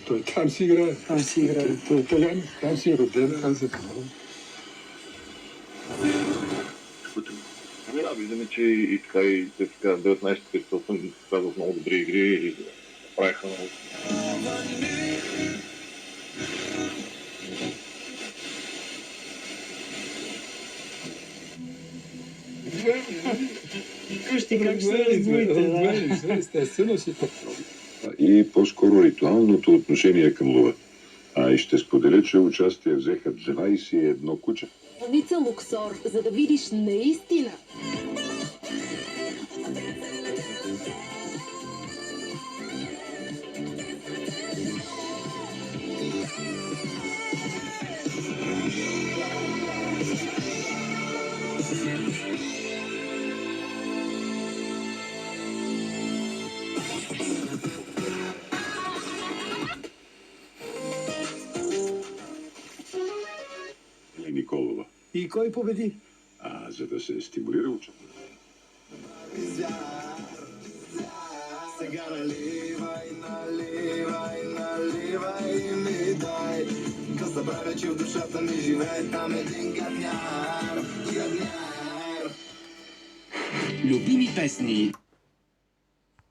Той там си играе. Там си играе. Той е италянец, там си е роден, там се казва. Виждаме, че и така и 19-те казват много добри игри и правиха много. Къщи как ще се раздвоите, Естествено си. И по-скоро ритуалното отношение към лова. И ще споделя, че участие взеха 21 куча. Ница Луксор, за да видиш наистина. Николова. И кой победи? За да се стимулира участие. Сега наливай, наливай, наливай ми дай. Да забравя, че в душата ми живее там един гадняр, гадняр. Любими песни